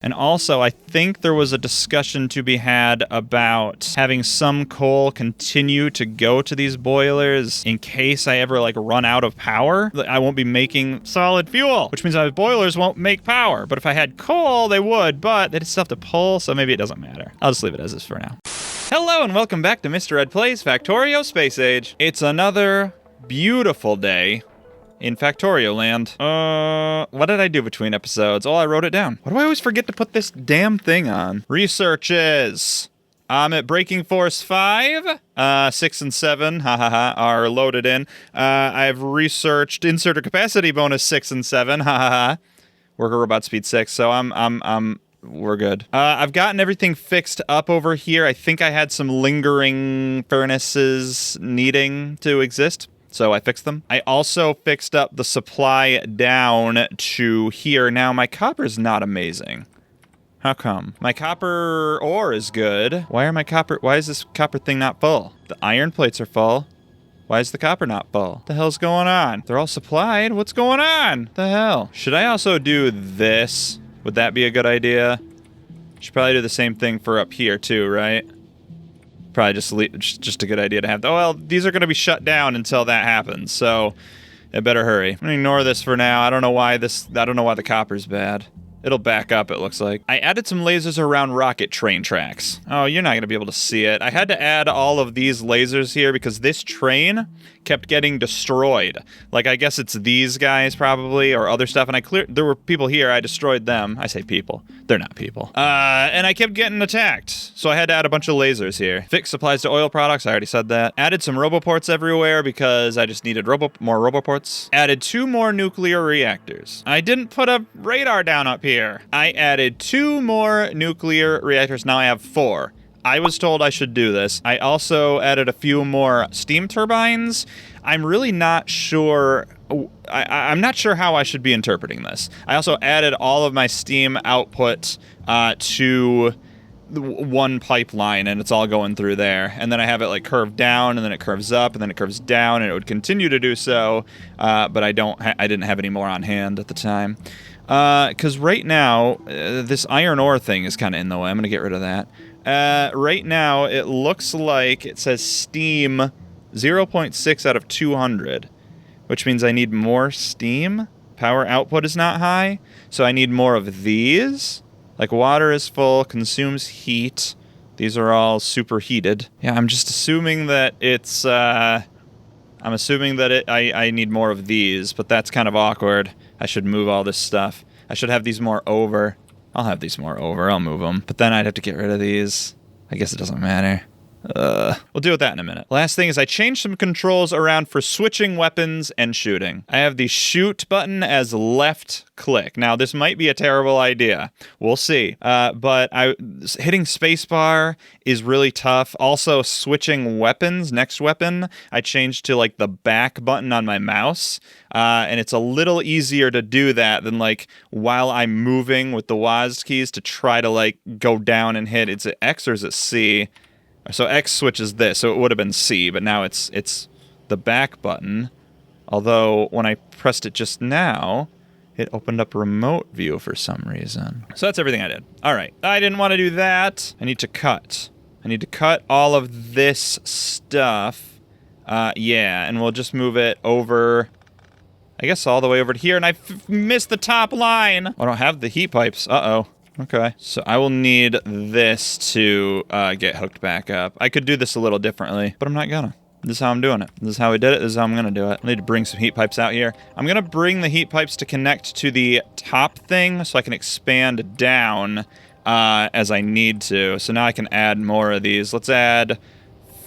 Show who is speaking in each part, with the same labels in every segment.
Speaker 1: And also, I think there was a discussion to be had about having some coal continue to go to these boilers in case I ever, run out of power. I won't be making solid fuel, which means my boilers won't make power. But if I had coal, they would, but they'd still have to pull, so maybe it doesn't matter. I'll just leave it as is for now. Hello, and welcome back to Mr. Ed Plays Factorio Space Age. It's another beautiful day in Factorio land. What did I do between episodes? Oh, I wrote it down. Why do I always forget to put this damn thing on? Researches. I'm at Breaking Force 5. 6 and 7, are loaded in. I've researched Inserter Capacity Bonus 6 and 7, Worker Robot Speed 6, so we're good. I've gotten everything fixed up over here. I think I had some lingering furnaces needing to exist, so I fixed them. I also fixed up the supply down to here. Now, my copper's not amazing. How come? My copper ore is good. Why is this copper thing not full? The iron plates are full. Why is the copper not full? The hell's going on? They're all supplied. What's going on? The hell? Should I also do this? Would that be a good idea? Should probably do the same thing for up here too, right? Probably just a good idea to have. Oh, well, these are going to be shut down until that happens, so I better hurry. I'm going to ignore this for now. I don't know why the copper's bad. It'll back up, it looks like. I added some lasers around rocket train tracks. Oh, you're not going to be able to see it. I had to add all of these lasers here because this train kept getting destroyed. I guess it's these guys probably, or other stuff. And there were people here. I destroyed them. I say people. They're not people. And I kept getting attacked. So I had to add a bunch of lasers here. Fixed supplies to oil products. I already said that. Added some roboports everywhere because I just needed more roboports. Added 2 more nuclear reactors. I didn't put a radar down up here. I added 2 more nuclear reactors. Now I have 4. I was told I should do this. I also added a few more steam turbines. I'm really not sure. I'm not sure how I should be interpreting this. I also added all of my steam output to one pipeline, and it's all going through there. And then I have it curved down, and then it curves up, and then it curves down, and it would continue to do so. But I didn't have any more on hand at the time. Because right now, this iron ore thing is kind of in the way. I'm going to get rid of that. Right now, it looks like it says steam 0.6 out of 200, which means I need more steam. Power output is not high, so I need more of these. Water is full, consumes heat. These are all superheated. Yeah, I'm just assuming that it's, I need more of these, but that's kind of awkward. I should move all this stuff. I should have these more over. I'll have these more over. I'll move them. But then I'd have to get rid of these. I guess it doesn't matter. We'll deal with that in a minute. Last thing is I changed some controls around for switching weapons and shooting. I have the shoot button as left click. Now, this might be a terrible idea. We'll see. But hitting spacebar is really tough. Also, switching weapons, next weapon, I changed to the back button on my mouse. And it's a little easier to do that than while I'm moving with the WASD keys to try to go down and hit. It's X or is it C? So X switches this, so it would have been C, but now it's the back button. Although when I pressed it just now, it opened up remote view for some reason. So that's everything I did. All right, I didn't want to do that. I need to cut all of this stuff. Yeah, and we'll just move it over, I guess all the way over to here, and I missed the top line. I don't have the heat pipes. Uh-oh. Okay, so I will need this to get hooked back up. I could do this a little differently, but I'm not gonna. This is how I'm doing it. This is how we did it. This is how I'm gonna do it. I need to bring some heat pipes out here. I'm gonna bring the heat pipes to connect to the top thing so I can expand down as I need to. So now I can add more of these. Let's add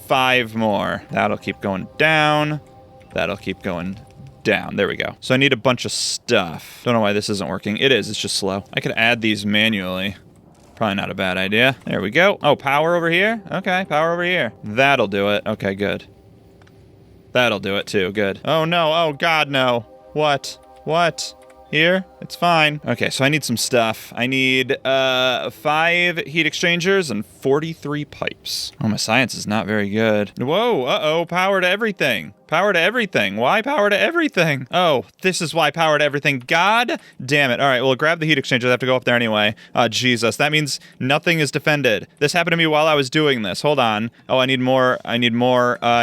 Speaker 1: 5 more. That'll keep going down. That'll keep going down. There we go. So I need a bunch of stuff. Don't know why this isn't working. It is. It's just slow. I could add these manually. Probably not a bad idea. There we go. Oh, power over here? Okay, power over here. That'll do it. Okay, good. That'll do it too. Good. Oh, no. Oh, God, no. What? What? Here? It's fine. Okay, so I need some stuff. I need 5 heat exchangers and 43 pipes. Oh, my science is not very good. Whoa, uh-oh, power to everything. Power to everything. Why power to everything? Oh, this is why power to everything. God damn it. All right, well, grab the heat exchanger. I have to go up there anyway. Jesus, that means nothing is defended. This happened to me while I was doing this. Hold on. Oh, I need more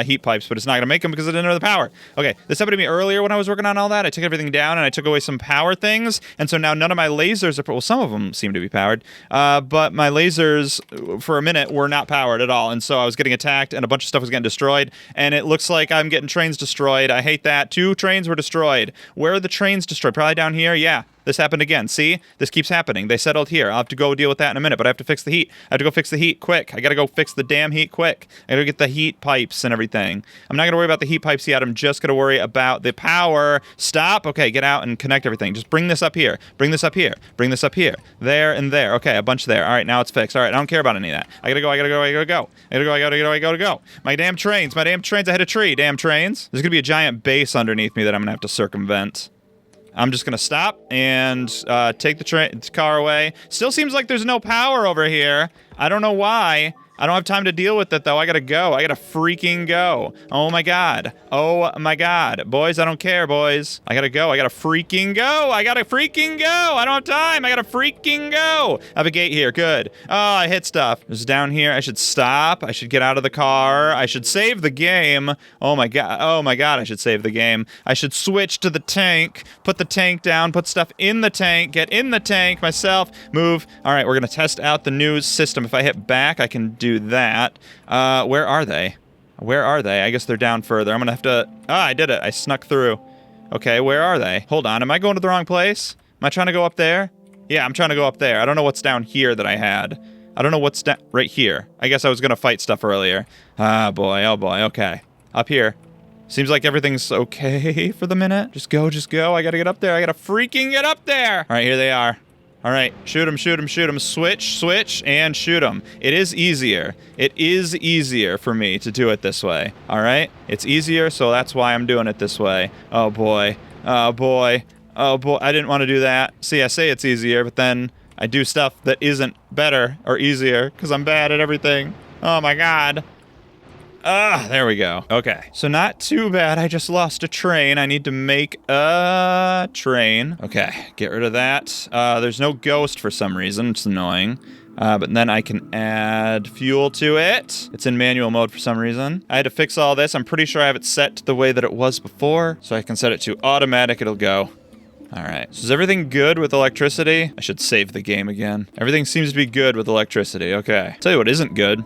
Speaker 1: heat pipes, but it's not going to make them because I didn't know the power. Okay, this happened to me earlier when I was working on all that. I took everything down and I took away some power things, and so now none of my lasers are... Well, some of them seem to be powered, but my lasers, for a minute, were not powered at all, and so I was getting attacked, and a bunch of stuff was getting destroyed, and it looks like I'm getting trains destroyed. I hate that. 2 trains were destroyed. Where are the trains destroyed? Probably down here? Yeah. This happened again. See? This keeps happening. They settled here. I'll have to go deal with that in a minute, but I have to fix the heat. I have to go fix the heat quick. I gotta go fix the damn heat quick. I gotta get the heat pipes and everything. I'm not gonna worry about the heat pipes yet. I'm just gonna worry about the power. Stop. Okay, get out and connect everything. Just bring this up here. Bring this up here. Bring this up here. There and there. Okay, a bunch there. All right, now it's fixed. All right, I don't care about any of that. I gotta go. I gotta go. I gotta go. I gotta go. I gotta go. I gotta go. My damn trains. My damn trains. I hit a tree. Damn trains. There's gonna be a giant base underneath me that I'm gonna have to circumvent. I'm just going to stop and take the car away. Still seems like there's no power over here. I don't know why. I don't have time to deal with it, though. I gotta go. I gotta freaking go. Oh, my God. Oh, my God. Boys, I don't care, boys. I gotta go. I gotta freaking go. I gotta freaking go. I don't have time. I gotta freaking go. I have a gate here. Good. Oh, I hit stuff. This is down here. I should stop. I should get out of the car. I should save the game. Oh, my God. Oh, my God. I should save the game. I should switch to the tank. Put the tank down. Put stuff in the tank. Get in the tank myself. Move. All right, we're gonna test out the news system. If I hit back, I can do that. Where are they? Where are they? I guess they're down further. I'm gonna have to... Ah, I did it. I snuck through. Okay, where are they? Hold on. Am I going to the wrong place? Am I trying to go up there? Yeah, I'm trying to go up there. I don't know what's down here that I had. I don't know what's down... Right here. I guess I was gonna fight stuff earlier. Ah, boy. Oh, boy. Okay. Up here. Seems like everything's okay for the minute. Just go, just go. I gotta get up there. I gotta freaking get up there. All right, here they are. All right, shoot him, shoot him, shoot him. Switch, and shoot him. It is easier. It is easier for me to do it this way. All right? It's easier, so that's why I'm doing it this way. Oh, boy. Oh, boy. Oh, boy. I didn't want to do that. See, I say it's easier, but then I do stuff that isn't better or easier because I'm bad at everything. Oh, my God. Ah, there we go. Okay. So not too bad. I just lost a train. I need to make a train. Okay. Get rid of that. There's no ghost for some reason. It's annoying. But then I can add fuel to it. It's in manual mode for some reason. I had to fix all this. I'm pretty sure I have it set to the way that it was before. So I can set it to automatic. It'll go. All right. So is everything good with electricity? I should save the game again. Everything seems to be good with electricity. Okay. Tell you what isn't good.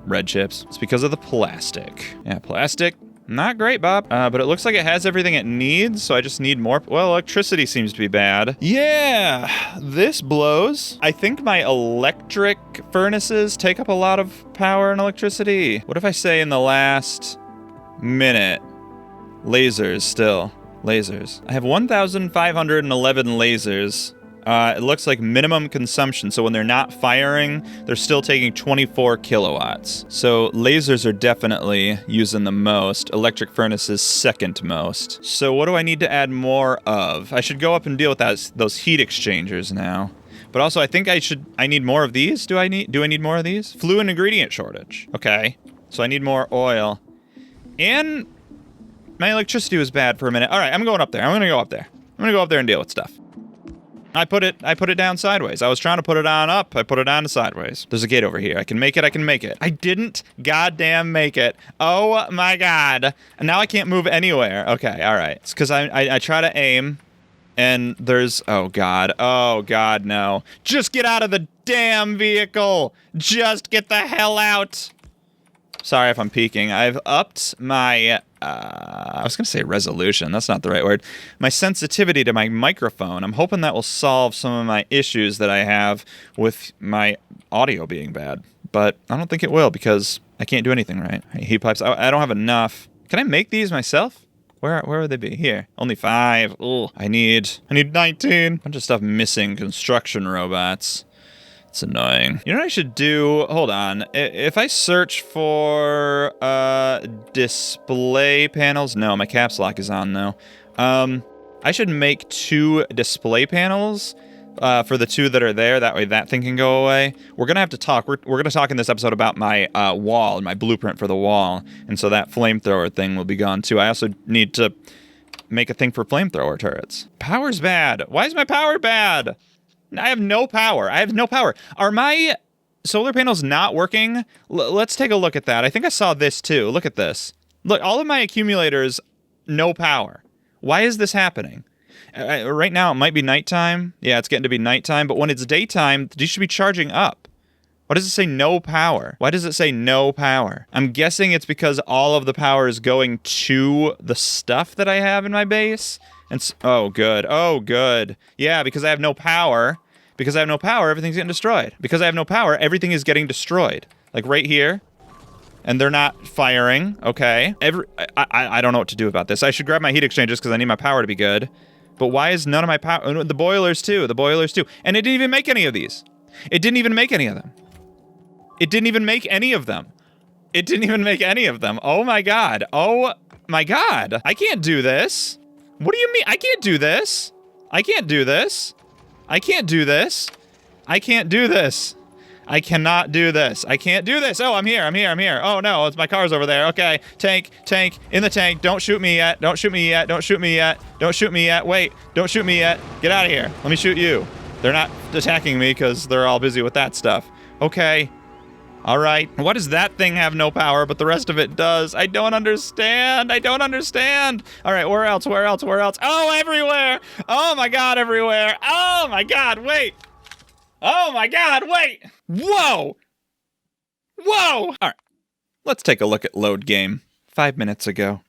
Speaker 1: Red chips. It's because of the plastic. Yeah, plastic. Not great, Bob. But it looks like it has everything it needs, so I just need more. Well, electricity seems to be bad. Yeah, this blows. I think my electric furnaces take up a lot of power and electricity. What if I say in the last minute? Lasers still. Lasers. I have 1,511 lasers. It looks like minimum consumption, so when they're not firing, they're still taking 24 kilowatts. So lasers are definitely using the most. Electric furnaces second most. So what do I need to add more of? I should go up and deal with those heat exchangers now. But also, I think I need more of these. Do I need more of these? Fluid ingredient shortage. Okay. So I need more oil. And my electricity was bad for a minute. All right, I'm going up there. I'm going to go up there. I'm going to go up there and deal with stuff. I put it down sideways. I was trying to put it on up. I put it on sideways. There's a gate over here. I can make it. I can make it. I didn't goddamn make it. Oh my God. And now I can't move anywhere. Okay, all right. It's because I try to aim and there's, oh God, no. Just get out of the damn vehicle. Just get the hell out. Sorry if I'm peeking. I've upped my, I was going to say resolution. That's not the right word. My sensitivity to my microphone. I'm hoping that will solve some of my issues that I have with my audio being bad. But I don't think it will because I can't do anything right. Heat pipes. I don't have enough. Can I make these myself? Where would they be? Here. Only 5. Ugh. I need 19. Bunch of stuff missing. Construction robots. It's annoying. You know what I should do? Hold on. If I search for display panels, no, my caps lock is on though. I should make 2 display panels for the 2 that are there. That way that thing can go away. We're going to have to talk. We're going to talk in this episode about my wall and my blueprint for the wall. And so that flamethrower thing will be gone too. I also need to make a thing for flamethrower turrets. Power's bad. Why is my power bad? I have no power. I have no power. Are my solar panels not working? Let's take a look at that. I think I saw this too. Look at this. Look, all of my accumulators, no power. Why is this happening? Right now, it might be nighttime. Yeah, it's getting to be nighttime. But when it's daytime, these should be charging up. Why does it say no power? Why does it say no power? I'm guessing it's because all of the power is going to the stuff that I have in my base. And oh, good. Oh, good. Yeah, because I have no power. Because I have no power, everything's getting destroyed. Because I have no power, everything is getting destroyed. Like right here. And they're not firing. Okay. I don't know what to do about this. I should grab my heat exchangers because I need my power to be good. But why is none of my power... The boilers too. The boilers too. And it didn't even make any of these. It didn't even make any of them. It didn't even make any of them. It didn't even make any of them. Oh my god. Oh my god. I can't do this. What do you mean? I can't do this. I can't do this. I can't do this. I can't do this. I cannot do this. I can't do this. Oh, I'm here. I'm here. I'm here. Oh no, it's my car's over there. Okay. Tank. Tank. In the tank. Don't shoot me yet. Don't shoot me yet. Don't shoot me yet. Don't shoot me yet. Wait. Don't shoot me yet. Get out of here. Let me shoot you. They're not attacking me because they're all busy with that stuff. Okay. All right. Why does that thing have no power, but the rest of it does? I don't understand. I don't understand. All right. Where else? Where else? Where else? Oh, everywhere. Oh my god, everywhere. Oh my god, wait. Oh my god, wait. Whoa. Whoa. All right. Let's take a look at load game. 5 minutes ago.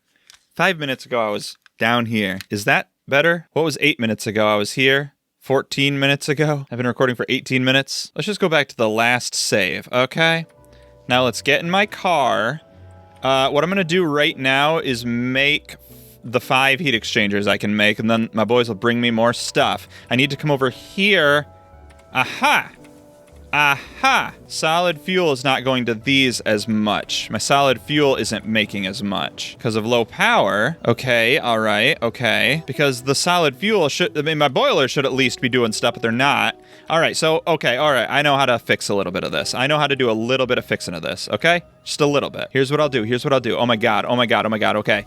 Speaker 1: 5 minutes ago, I was down here. Is that better? What was 8 minutes ago? I was here. 14 minutes ago. I've been recording for 18 minutes. Let's just go back to the last save, okay? Now let's get in my car. What I'm gonna do right now is make the 5 heat exchangers I can make, and then my boys will bring me more stuff. I need to come over here. Aha! Aha! Solid fuel is not going to these as much. My solid fuel isn't making as much because of low power. Okay, all right, okay. Because the solid fuel should, I mean, my boiler should at least be doing stuff, but they're not. All right, so, okay, all right. I know how to fix a little bit of this. I know how to do a little bit of fixing of this, okay? Just a little bit. Here's what I'll do. Here's what I'll do. Oh my god, oh my god, oh my god, okay.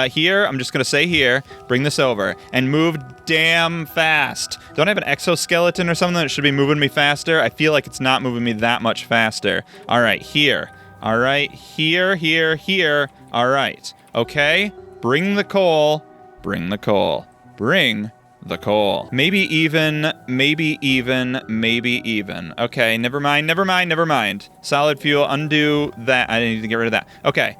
Speaker 1: Here, I'm just gonna say here, bring this over, and move damn fast. Don't I have an exoskeleton or something that should be moving me faster? I feel like it's not moving me that much faster. All right, here. All right, here, here, here. All right, okay. Bring the coal. Bring the coal. Bring the coal. Maybe even, maybe even, maybe even. Okay, never mind, never mind, never mind. Solid fuel, undo that. I need to get rid of that. Okay,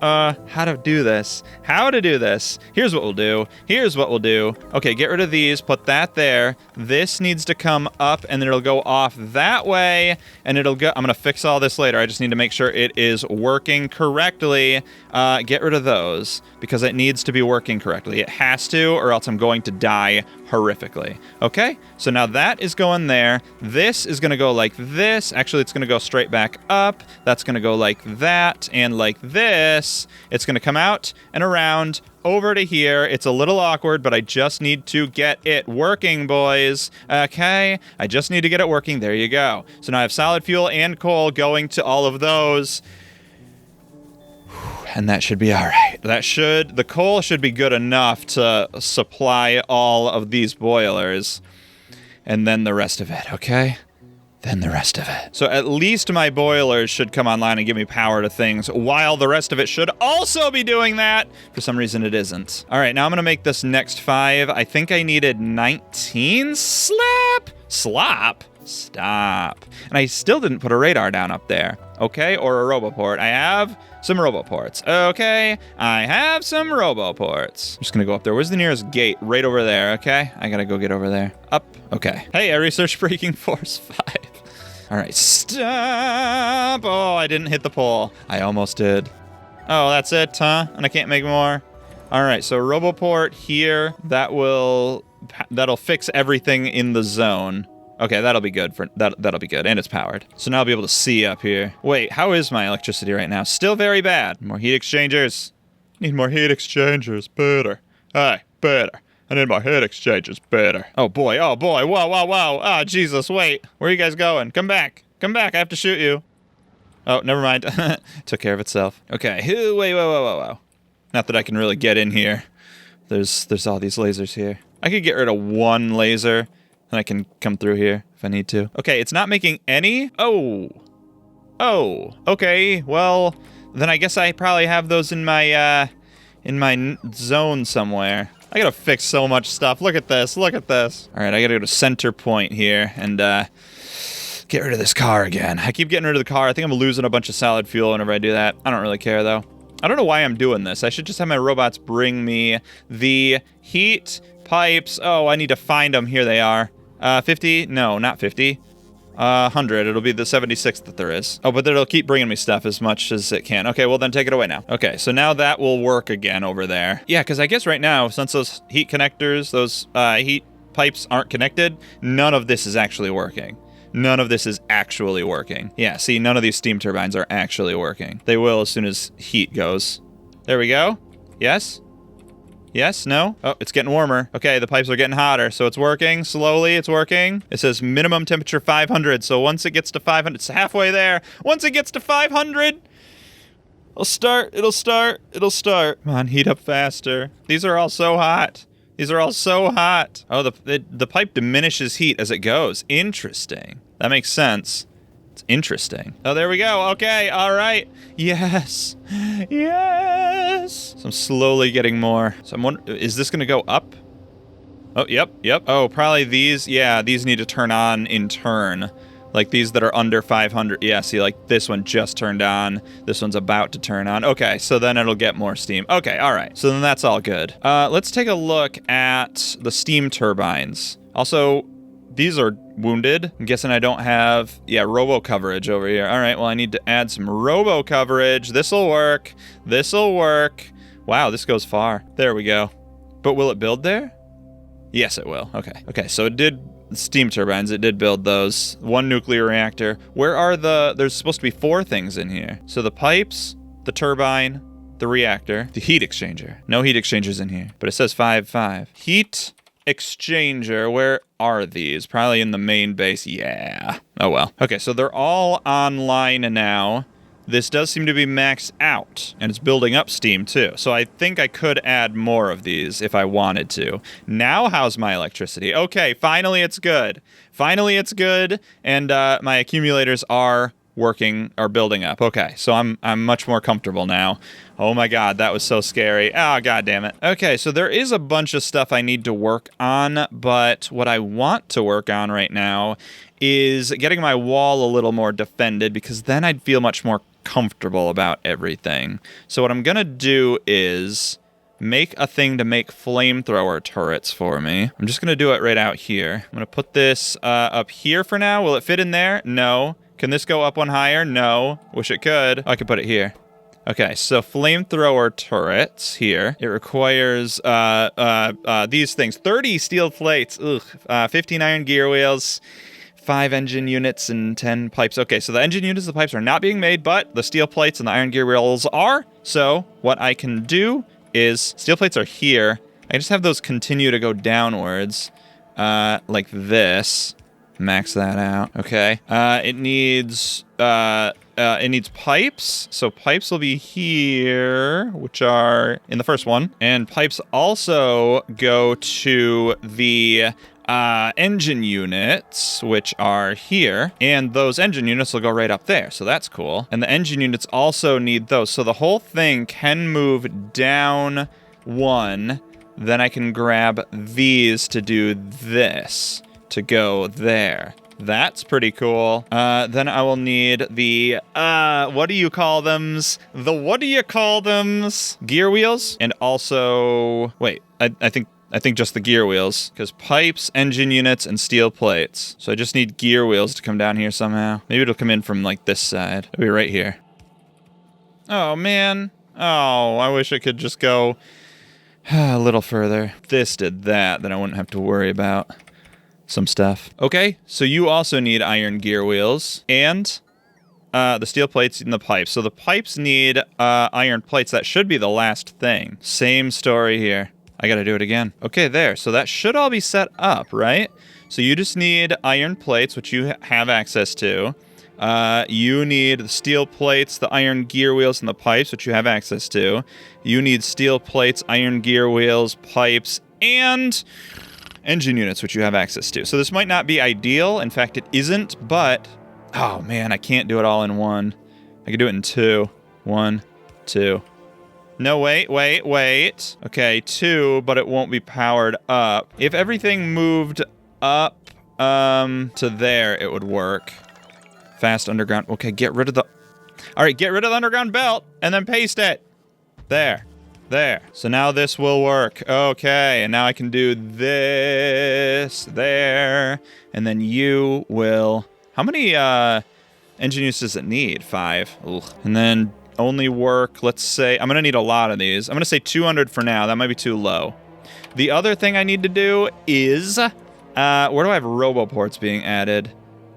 Speaker 1: how to do this. How to do this. Here's what we'll do. Here's what we'll do. Okay, get rid of these, put that there. This needs to come up, and then it'll go off that way, and it'll go, I'm gonna fix all this later. I just need to make sure it is working correctly. Get rid of those, because it needs to be working correctly. It has to, or else I'm going to die horrifically. Okay, so now that is going there. This is gonna go like this. Actually, it's gonna go straight back up. That's gonna go like that, and like this. It's gonna come out and around over to here. It's a little awkward, but I just need to get it working, boys. Okay, I just need to get it working. There you go. So now I have solid fuel and coal going to all of those. And that should be all right. The coal should be good enough to supply all of these boilers. And then the rest of it, okay? Then the rest of it. So at least my boilers should come online and give me power to things, while the rest of it should also be doing that. For some reason, it isn't. All right, now I'm gonna make this next 5. I think I needed 19 slap? Slop? Stop. And I still didn't put a radar down up there, okay? Or a roboport. I have some roboports. Okay, I have some roboports. I'm just gonna go up there. Where's the nearest gate? Right over there, okay? I gotta go get over there. Up, okay. Hey, I researched Breaking Force 5. All right, stop. Oh, I didn't hit the pole. I almost did. Oh, that's it, huh? And I can't make more? All right, so roboport here. That'll fix everything in the zone. Okay, that'll be good that'll be good, and it's powered. So now I'll be able to see up here. Wait, how is my electricity right now? Still very bad. More heat exchangers. Need more heat exchangers. Better. Hi. better. I need my heat exchangers better. Oh boy, whoa, whoa, whoa. Ah, Jesus, wait. Where are you guys going? Come back. Come back, I have to shoot you. Oh, never mind. Took care of itself. Okay, wait, whoa. Not that I can really get in here. There's all these lasers here. I could get rid of one laser, and I can come through here if I need to. Okay, it's not making any. Oh, okay. Well, then I guess I probably have those in my zone somewhere. I gotta fix so much stuff. Look at this. All right, I gotta go to center point here and get rid of this car again. I keep getting rid of the car. I think I'm losing a bunch of solid fuel whenever I do that. I don't really care though. I don't know why I'm doing this. I should just have my robots bring me the heat pipes. Oh, I need to find them. Here they are. 50? No, not 50. 100. It'll be the 76th that there is. Oh, but it'll keep bringing me stuff as much as it can. Okay, well then take it away now. Okay, so now that will work again over there. Yeah, because I guess right now, since those heat connectors, those heat pipes aren't connected, none of this is actually working. None of this is actually working. Yeah, see, none of these steam turbines are actually working. They will as soon as heat goes. There we go. Yes? Yes? No? Oh, it's getting warmer. Okay, the pipes are getting hotter, so it's working. Slowly, it's working. It says minimum temperature 500, so once it gets to 500, it's halfway there. Once it gets to 500, it'll start. Come on, heat up faster. These are all so hot. Oh, the pipe diminishes heat as it goes. Interesting. That makes sense. It's interesting. Oh, there we go. Okay, all right. Yes. So I'm slowly getting more. So I'm wondering, is this going to go up? Oh, yep. Oh, probably these. Yeah, these need to turn on in turn. Like these that are under 500. Yeah, see, like this one just turned on. This one's about to turn on. Okay, so then it'll get more steam. Okay, all right. So then that's all good. Let's take a look at the steam turbines. Also, these are wounded. I'm guessing I don't have, robo coverage over here. All right, well, I need to add some robo coverage. This'll work. Wow, this goes far. There we go. But will it build there? Yes, it will. Okay, so it did. Steam turbines, it did build those. One nuclear reactor. Where are there's supposed to be 4 things in here. So the pipes, the turbine, the reactor, the heat exchanger. No heat exchangers in here, but it says 5. Heat exchanger, where are these? Probably in the main base, yeah. Oh well. Okay, so they're all online now. This does seem to be maxed out, and it's building up steam too. So I think I could add more of these if I wanted to. Now, how's my electricity? Okay, finally it's good. And my accumulators are building up. Okay, so I'm much more comfortable now. Oh my god, that was so scary. Oh, god damn it. Okay, so there is a bunch of stuff I need to work on, but what I want to work on right now is getting my wall a little more defended, because then I'd feel much more comfortable about everything. So what I'm gonna do is make a thing to make flamethrower turrets for me. I'm just gonna do it right out here. I'm gonna put this up here for now. Will it fit in there? No. Can this go up one higher? No. Wish it could. Oh, I could put it here. Okay, so flamethrower turrets here. It requires these things. 30 steel plates. 15 iron gear wheels. 5 engine units and 10 pipes. Okay, so the engine units and the pipes are not being made, but the steel plates and the iron gear wheels are. So what I can do is, steel plates are here. I just have those continue to go downwards, like this. Max that out. Okay. It needs pipes. So pipes will be here, which are in the first one. And pipes also go to the engine units, which are here, and those engine units will go right up there, so that's cool. And the engine units also need those, so the whole thing can move down 1, then I can grab these to do this, to go there. That's pretty cool. Then I will need the, what do you call them? Gear wheels? And also, wait, I think just the gear wheels, because pipes, engine units, and steel plates. So I just need gear wheels to come down here somehow. Maybe it'll come in from like this side. It'll be right here. Oh man. Oh, I wish it could just go a little further. If this did that, then I wouldn't have to worry about some stuff. Okay, so you also need iron gear wheels and the steel plates and the pipes. So the pipes need iron plates. That should be the last thing. Same story here. I gotta do it again. Okay, there. So that should all be set up, right? So you just need iron plates, which you have access to. You need the steel plates, the iron gear wheels, and the pipes, which you have access to. You need steel plates, iron gear wheels, pipes, and engine units, which you have access to. So this might not be ideal. In fact, it isn't, but... Oh, man, I can't do it all in one. I can do it in two. 1, 2. No, wait. Okay, 2, but it won't be powered up. If everything moved up to there, it would work. Fast underground. Okay, get rid of the... All right, get rid of the underground belt and then paste it. There. So now this will work. Okay, and now I can do this there. And then you will... How many engine use does it need? 5. Ugh. And then only work, let's say... I'm going to need a lot of these. I'm going to say 200 for now. That might be too low. The other thing I need to do is... where do I have roboports being added?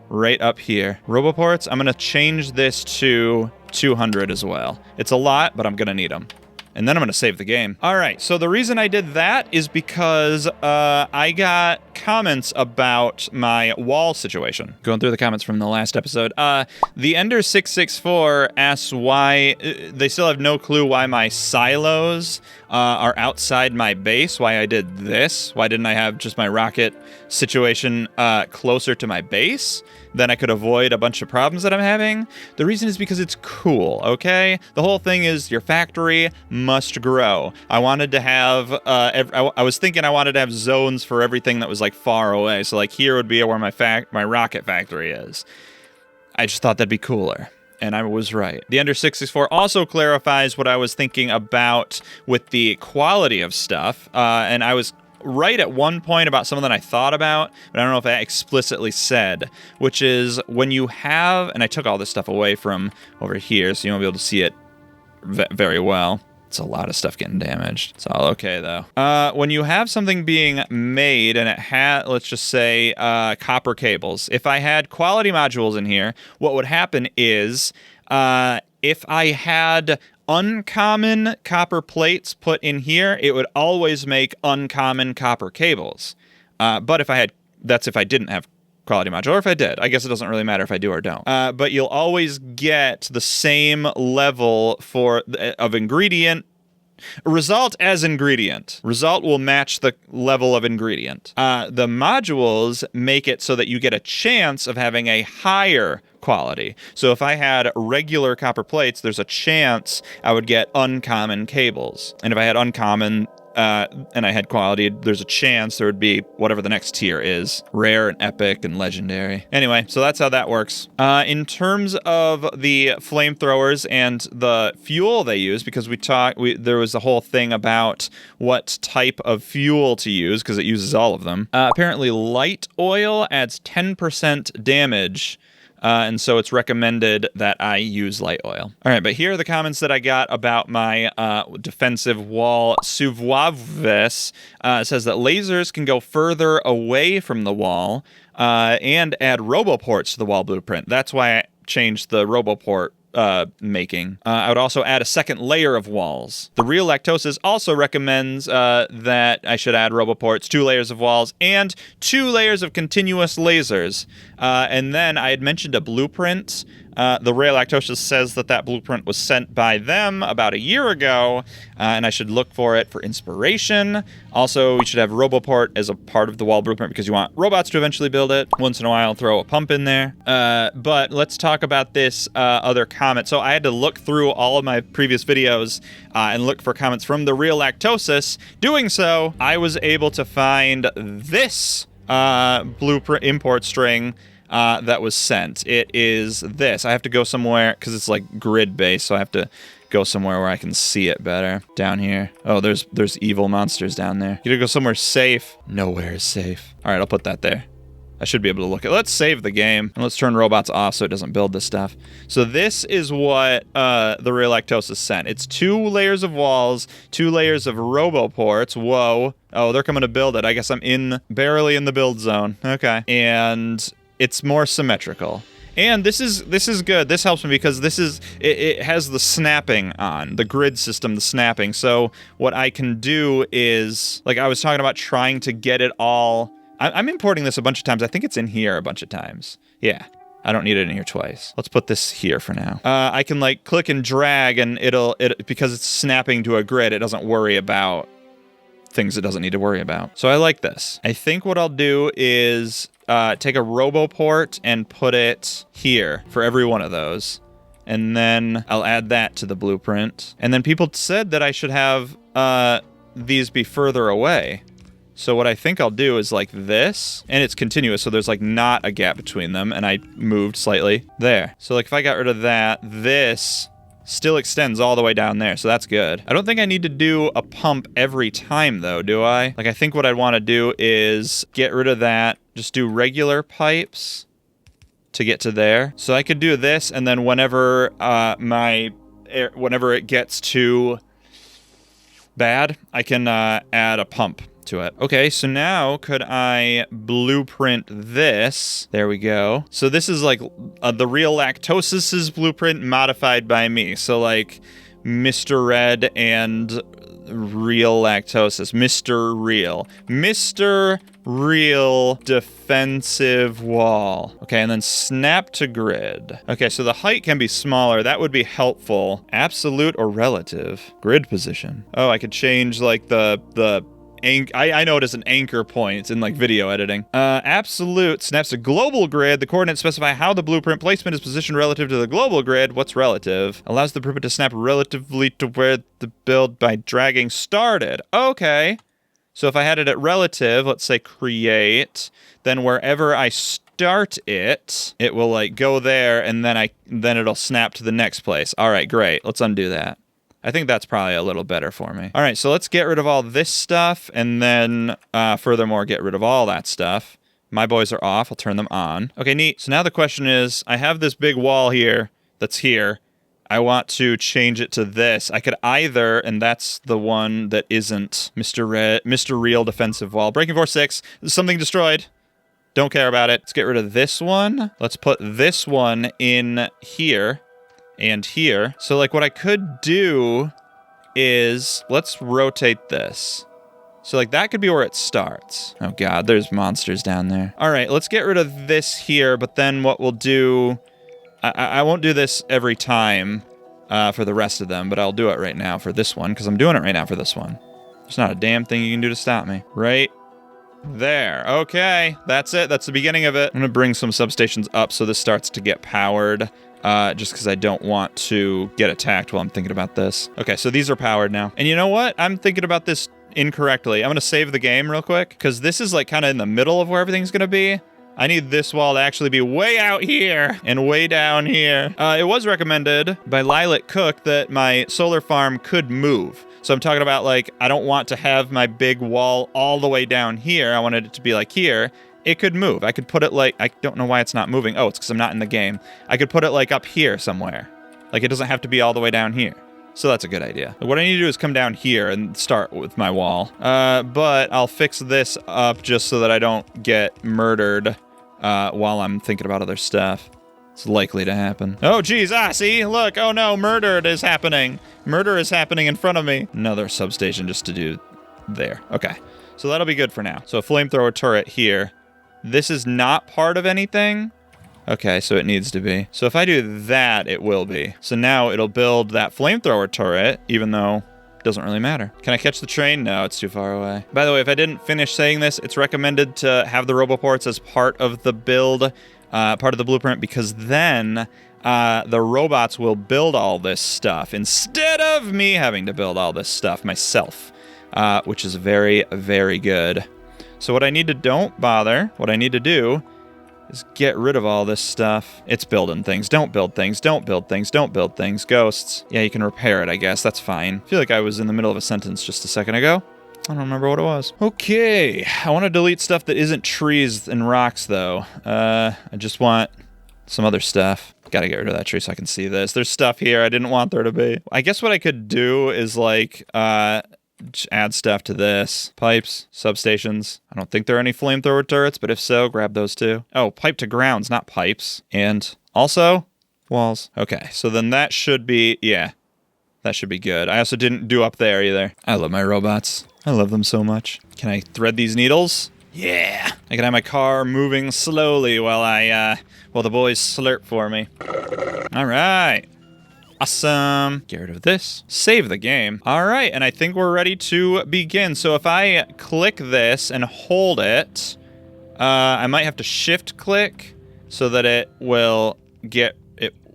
Speaker 1: Right up here. Roboports, I'm going to change this to 200 as well. It's a lot, but I'm going to need them. And then I'm going to save the game. All right, so the reason I did that is because I got comments about my wall situation. Going through the comments from the last episode. The Ender664 asks why... they still have no clue why my silos are outside my base, why I did this. Why didn't I have just my rocket situation closer to my base? Then I could avoid a bunch of problems that I'm having. The reason is because it's cool, okay? The whole thing is your factory must grow. I wanted to have, I was thinking I wanted to have zones for everything that was like far away. So like here would be where my rocket factory is. I just thought that'd be cooler. And I was right. The Ender664 also clarifies what I was thinking about with the quality of stuff. And I was right at one point about something that I thought about, but I don't know if I explicitly said, which is when you have, and I took all this stuff away from over here, so you won't be able to see it very well. It's a lot of stuff getting damaged. It's all okay, though. When you have something being made and it had, let's just say, copper cables. If I had quality modules in here, what would happen is if I had uncommon copper plates put in here, it would always make uncommon copper cables. But if I had, that's if I didn't have quality module, or if I did. I guess it doesn't really matter if I do or don't. But you'll always get the same level of ingredient. Result as ingredient. Result will match the level of ingredient. The modules make it so that you get a chance of having a higher quality. So if I had regular copper plates, there's a chance I would get uncommon cables. And if I had uncommon and I had quality, there's a chance there would be whatever the next tier is. Rare and epic and legendary. Anyway, so that's how that works. In terms of the flamethrowers and the fuel they use, because there was a whole thing about what type of fuel to use, because it uses all of them. Apparently light oil adds 10% damage. And so it's recommended that I use light oil. All right, but here are the comments that I got about my defensive wall. Suvuaves says that lasers can go further away from the wall and add roboports to the wall blueprint. That's why I changed the roboport making. I would also add a second layer of walls. The Real Lactosis also recommends that I should add roboports, 2 layers of walls, and 2 layers of continuous lasers. And then I had mentioned a blueprint. The Real Lactosis says that blueprint was sent by them about a year ago, and I should look for it for inspiration. Also, we should have Roboport as a part of the wall blueprint because you want robots to eventually build it. Once in a while, throw a pump in there. But let's talk about this other comment. So I had to look through all of my previous videos and look for comments from the Real Lactosis. Doing so, I was able to find this blueprint import string that was sent. It is this. I have to go somewhere because it's like grid based, so I have to go somewhere where I can see it better. Down here. Oh, there's evil monsters down there. You gotta go somewhere safe. Nowhere is safe. All right, I'll put that there. I should be able to look at. Let's save the game and let's turn robots off so it doesn't build this stuff. So this is what the Real Lactosis sent. It's 2 layers of walls, 2 layers of roboports. Whoa. Oh, they're coming to build it. I guess I'm barely in the build zone. Okay. And it's more symmetrical. And this is good. This helps me because it has the snapping on, the grid system, the snapping. So what I can do is, like I was talking about trying to get it all. I'm importing this a bunch of times. I think it's in here a bunch of times. Yeah. I don't need it in here twice. Let's put this here for now. I can like click and drag and because it's snapping to a grid, it doesn't worry about things it doesn't need to worry about. So I like this. I think what I'll do is take a RoboPort and put it here for every one of those. And then I'll add that to the blueprint. And then people said that I should have these be further away. So what I think I'll do is like this, and it's continuous, so there's like not a gap between them, and I moved slightly there. So like if I got rid of that, this still extends all the way down there, so that's good. I don't think I need to do a pump every time though, do I? Like I think what I'd want to do is get rid of that, just do regular pipes to get to there. So I could do this, and then whenever whenever it gets too bad, I can add a pump to it. Okay, so now could I blueprint this? There we go. So this is like the real Lactosis's blueprint modified by me. So like Mr. Red and real Lactosis. Mr. Real defensive wall. Okay, and then snap to grid. Okay, so the height can be smaller. That would be helpful. Absolute or relative? Grid position. Oh, I could change like the I know it as an anchor point in like video editing. Absolute snaps a global grid. The coordinates specify how the blueprint placement is positioned relative to the global grid. What's relative? Allows the blueprint to snap relatively to where the build by dragging started. Okay. So if I had it at relative, let's say create, then wherever I start it, it will like go there, and then it'll snap to the next place. All right, great. Let's undo that. I think that's probably a little better for me. All right, so let's get rid of all this stuff, and then furthermore, get rid of all that stuff. My boys are off. I'll turn them on. Okay, neat. So now the question is, I have this big wall here that's here. I want to change it to this. I could either, and that's the one that isn't Mr. Real defensive wall. Breaking Force 6. Something destroyed. Don't care about it. Let's get rid of this one. Let's put this one in here. And here. So like what I could do is let's rotate this. So like that could be where it starts. Oh God, there's monsters down there. All right, let's get rid of this here, but then what we'll do, I won't do this every time for the rest of them, but I'll do it right now for this one because I'm doing it right now for this one. There's not a damn thing you can do to stop me. Right there. Okay, that's it. That's the beginning of it. I'm gonna bring some substations up so this starts to get powered. Just because I don't want to get attacked while I'm thinking about this. Okay, so these are powered now. And you know what? I'm thinking about this incorrectly. I'm going to save the game real quick, because this is like kind of in the middle of where everything's going to be. I need this wall to actually be way out here and way down here. It was recommended by Lilac Cook that my solar farm could move. So I'm talking about like, I don't want to have my big wall all the way down here. I wanted it to be like here. It could move. I could put it like, I don't know why it's not moving. Oh, it's because I'm not in the game. I could put it like up here somewhere. Like it doesn't have to be all the way down here. So that's a good idea. What I need to do is come down here and start with my wall. But I'll fix this up just so that I don't get murdered while I'm thinking about other stuff. It's likely to happen. Oh, geez. See? Look. Oh, no. Murder is happening. Murder is happening in front of me. Another substation just to do there. Okay. So that'll be good for now. So a flamethrower turret here. This is not part of anything. Okay, so it needs to be. So if I do that, it will be. So now it'll build that flamethrower turret, even though it doesn't really matter. Can I catch the train? No, it's too far away. By the way, if I didn't finish saying this, it's recommended to have the RoboPorts as part of the build, part of the blueprint, because then the robots will build all this stuff instead of me having to build all this stuff myself, which is very, very good. So what I need to what I need to do is get rid of all this stuff. It's building things. Don't build things. Don't build things. Don't build things. Ghosts. Yeah, you can repair it, I guess. That's fine. I feel like I was in the middle of a sentence just a second ago. I don't remember what it was. Okay. I want to delete stuff that isn't trees and rocks, though. I just want some other stuff. Gotta get rid of that tree so I can see this. There's stuff here I didn't want there to be. I guess what I could do is, like, just add stuff to this. Pipes, substations. I don't think there are any flamethrower turrets, but if so, grab those too. Oh, pipe to grounds, not pipes. And Also, walls. Okay, so then that should be, yeah, that should be good. I also didn't do up there either. I love my robots. I love them so much. Can I thread these needles? Yeah. I can have my car moving slowly while while the boys slurp for me. All right. Awesome. Get rid of this. Save the game. All right, and I think we're ready to begin. So if I click this and hold it, I might have to shift click so that it will get,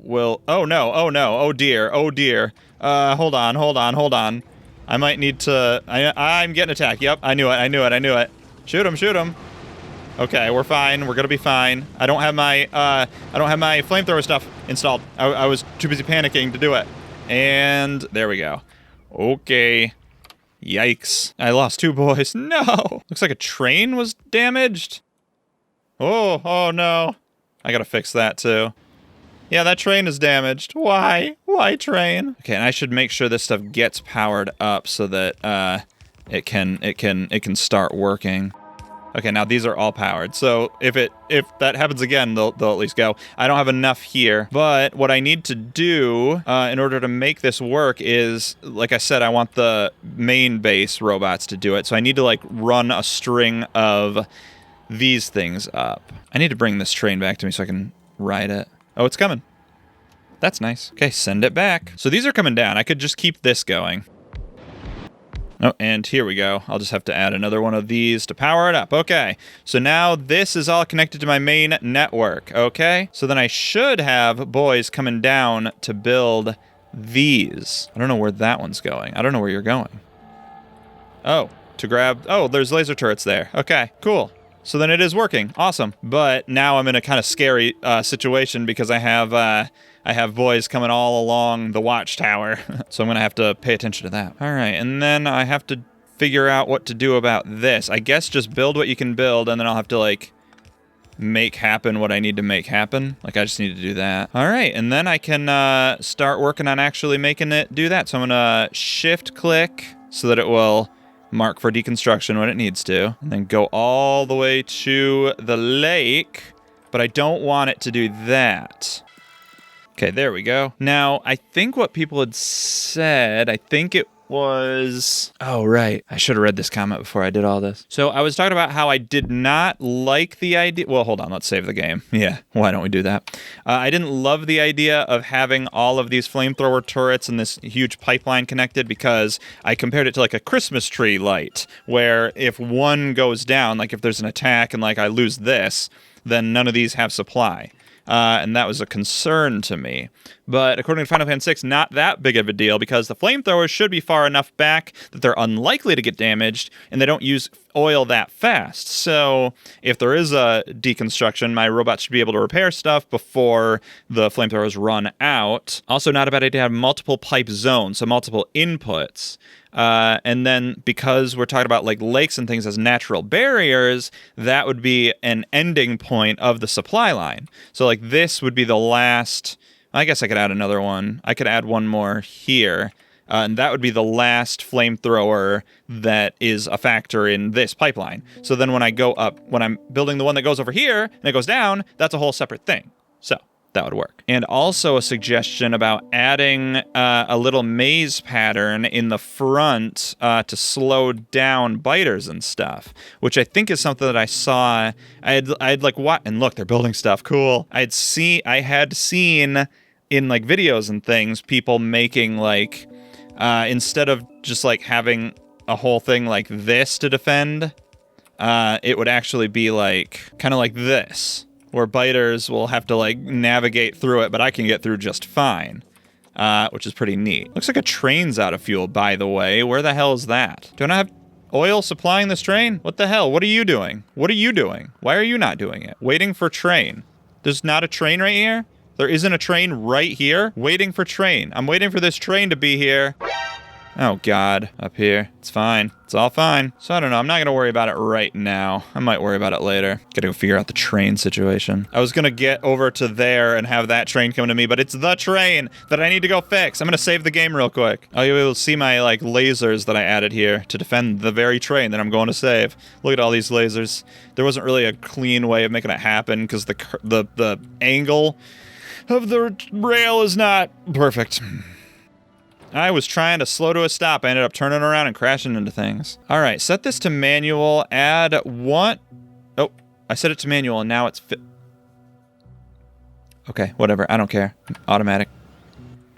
Speaker 1: oh no, oh dear. Hold on. I might need to, I'm getting attacked. Yep, I knew it. Shoot him. Okay, we're fine. We're gonna be fine. I don't have my flamethrower stuff installed. I was too busy panicking to do it. And there we go. Okay. Yikes. I lost 2 boys. No! Looks like a train was damaged. Oh no. I gotta fix that too. Yeah, that train is damaged. Why? Why train? Okay, and I should make sure this stuff gets powered up so that it can start working. Okay, now these are all powered. So if that happens again, they'll at least go. I don't have enough here, but what I need to do in order to make this work is, like I said, I want the main base robots to do it. So I need to like run a string of these things up. I need to bring this train back to me so I can ride it. Oh, it's coming. That's nice. Okay, send it back. So these are coming down. I could just keep this going. Oh, and here we go. I'll just have to add another one of these to power it up. Okay, so now this is all connected to my main network, okay? So then I should have boys coming down to build these. I don't know where that one's going. I don't know where you're going. Oh, to grab... Oh, there's laser turrets there. Okay, cool. So then it is working. Awesome. But now I'm in a kind of scary situation because I have boys coming all along the watchtower. So I'm going to have to pay attention to that. All right, and then I have to figure out what to do about this. I guess just build what you can build, and then I'll have to, like, make happen what I need to make happen. Like, I just need to do that. All right, and then I can start working on actually making it do that. So I'm going to shift-click so that it will mark for deconstruction when it needs to, and then go all the way to the lake, but I don't want it to do that. Okay, there we go. Now, I think what people had said, I think it was... Oh, right. I should have read this comment before I did all this. So I was talking about how I did not like the idea... Well, hold on. Let's save the game. Yeah, why don't we do that? I didn't love the idea of having all of these flamethrower turrets and this huge pipeline connected because I compared it to like a Christmas tree light, where if one goes down, like if there's an attack and like I lose this, then none of these have supply. And that was a concern to me. But according to Final Fantasy VI, not that big of a deal because the flamethrowers should be far enough back that they're unlikely to get damaged, and they don't use oil that fast. So if there is a deconstruction, my robot should be able to repair stuff before the flamethrowers run out. Also, not a bad idea to have multiple pipe zones, so multiple inputs. And then because we're talking about like lakes and things as natural barriers, that would be an ending point of the supply line. So like this would be the last, I guess I could add another one. I could add one more here. And that would be the last flamethrower that is a factor in this pipeline. So then when I go up, when I'm building the one that goes over here and it goes down, that's a whole separate thing. So that would work. And also a suggestion about adding a little maze pattern in the front to slow down biters and stuff, which I think is something that I saw. I'd like, what? And look, they're building stuff. Cool. I had seen in like videos and things, people making like, instead of just like having a whole thing like this to defend, it would actually be like, kind of like this, where biters will have to like navigate through it, but I can get through just fine, which is pretty neat. Looks like a train's out of fuel, by the way. Where the hell is that? Do I not have oil supplying this train? What the hell? What are you doing? What are you doing? Why are you not doing it? Waiting for train. There's not a train right here? There isn't a train right here? Waiting for train. I'm waiting for this train to be here. Oh, God. Up here. It's fine. It's all fine. So, I don't know. I'm not going to worry about it right now. I might worry about it later. Got to go figure out the train situation. I was going to get over to there and have that train come to me, but it's the train that I need to go fix. I'm going to save the game real quick. Oh, you'll be able to see my, like, lasers that I added here to defend the very train that I'm going to save. Look at all these lasers. There wasn't really a clean way of making it happen because the angle of the rail is not perfect. I was trying to slow to a stop. I ended up turning around and crashing into things. All right, set this to manual. Add one. Oh, I set it to manual and now it's okay, whatever. I don't care. Automatic.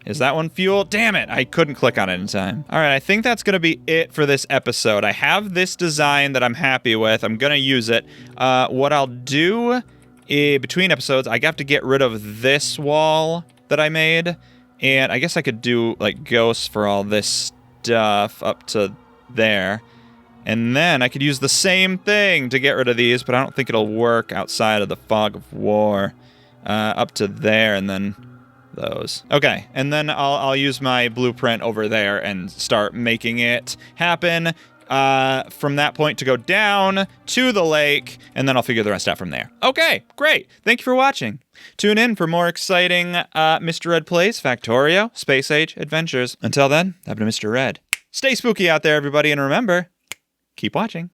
Speaker 1: Is that one fuel? Damn it, I couldn't click on it in time. All right, I think that's going to be it for this episode. I have this design that I'm happy with. I'm going to use it. What I'll do between episodes, I have to get rid of this wall that I made. And I guess I could do, like, ghosts for all this stuff up to there. And then I could use the same thing to get rid of these, but I don't think it'll work outside of the fog of war. Up to there, and then those. Okay, and then I'll use my blueprint over there and start making it happen. From that point to go down to the lake, and then I'll figure the rest out from there. Okay, great. Thank you for watching. Tune in for more exciting Mr. Red Plays, Factorio, Space Age adventures. Until then, I've been Mr. Red. Stay spooky out there, everybody, and remember, keep watching.